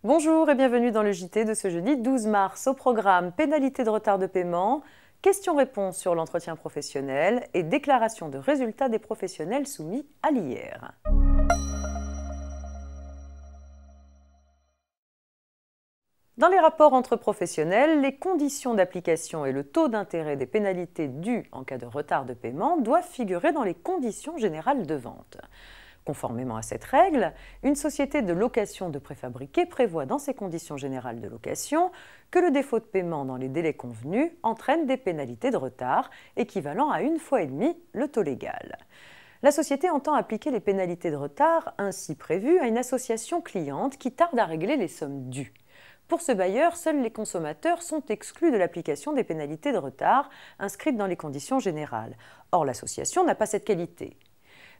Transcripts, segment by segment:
Bonjour et bienvenue dans le JT de ce jeudi 12 mars. Au programme, pénalité de retard de paiement, questions-réponses sur l'entretien professionnel et déclaration de résultats des professionnels soumis à l'IR. Dans les rapports entre professionnels, les conditions d'application et le taux d'intérêt des pénalités dues en cas de retard de paiement doivent figurer dans les conditions générales de vente. Conformément à cette règle, une société de location de préfabriqués prévoit dans ses conditions générales de location que le défaut de paiement dans les délais convenus entraîne des pénalités de retard équivalent à 1,5 fois le taux légal. La société entend appliquer les pénalités de retard ainsi prévues à une association cliente qui tarde à régler les sommes dues. Pour ce bailleur, seuls les consommateurs sont exclus de l'application des pénalités de retard inscrites dans les conditions générales. Or, l'association n'a pas cette qualité.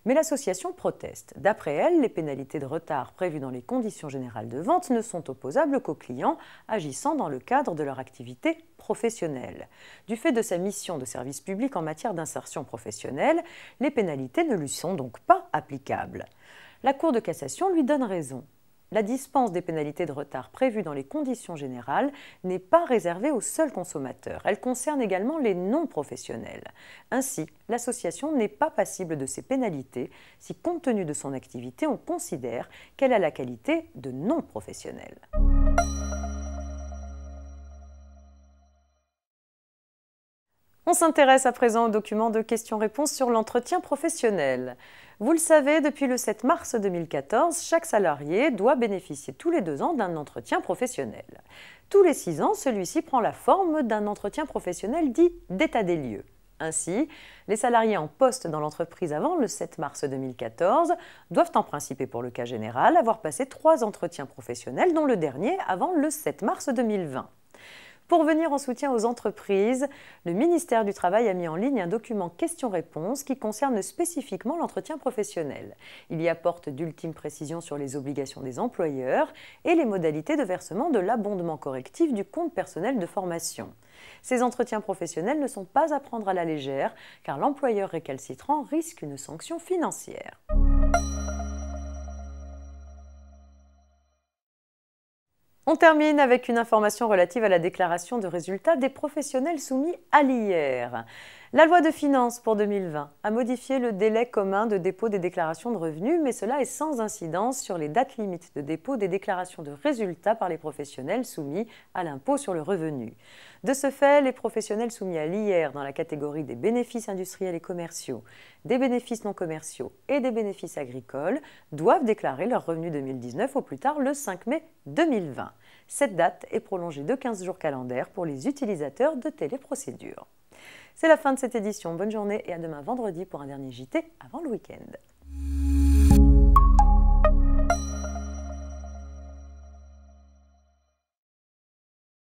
Mais l'association proteste. D'après elle, les pénalités de retard prévues dans les conditions générales de vente ne sont opposables qu'aux clients agissant dans le cadre de leur activité professionnelle. Du fait de sa mission de service public en matière d'insertion professionnelle, les pénalités ne lui sont donc pas applicables. La Cour de cassation lui donne raison. La dispense des pénalités de retard prévues dans les conditions générales n'est pas réservée aux seuls consommateurs. Elle concerne également les non-professionnels. Ainsi, l'association n'est pas passible de ces pénalités si, compte tenu de son activité, on considère qu'elle a la qualité de non-professionnelle. On s'intéresse à présent au document de questions-réponses sur l'entretien professionnel. Vous le savez, depuis le 7 mars 2014, chaque salarié doit bénéficier tous les 2 ans d'un entretien professionnel. Tous les 6 ans, celui-ci prend la forme d'un entretien professionnel dit d'état des lieux. Ainsi, les salariés en poste dans l'entreprise avant le 7 mars 2014 doivent en principe et pour le cas général avoir passé 3 entretiens professionnels, dont le dernier avant le 7 mars 2020. Pour venir en soutien aux entreprises, le ministère du Travail a mis en ligne un document questions-réponses qui concerne spécifiquement l'entretien professionnel. Il y apporte d'ultimes précisions sur les obligations des employeurs et les modalités de versement de l'abondement correctif du compte personnel de formation. Ces entretiens professionnels ne sont pas à prendre à la légère car l'employeur récalcitrant risque une sanction financière. On termine avec une information relative à la déclaration de résultats des professionnels soumis à l'IR. La loi de finances pour 2020 a modifié le délai commun de dépôt des déclarations de revenus, mais cela est sans incidence sur les dates limites de dépôt des déclarations de résultats par les professionnels soumis à l'impôt sur le revenu. De ce fait, les professionnels soumis à l'IR dans la catégorie des bénéfices industriels et commerciaux, des bénéfices non commerciaux et des bénéfices agricoles doivent déclarer leurs revenus 2019 au plus tard le 5 mai 2020. Cette date est prolongée de 15 jours calendaires pour les utilisateurs de téléprocédure. C'est la fin de cette édition. Bonne journée et à demain vendredi pour un dernier JT avant le week-end.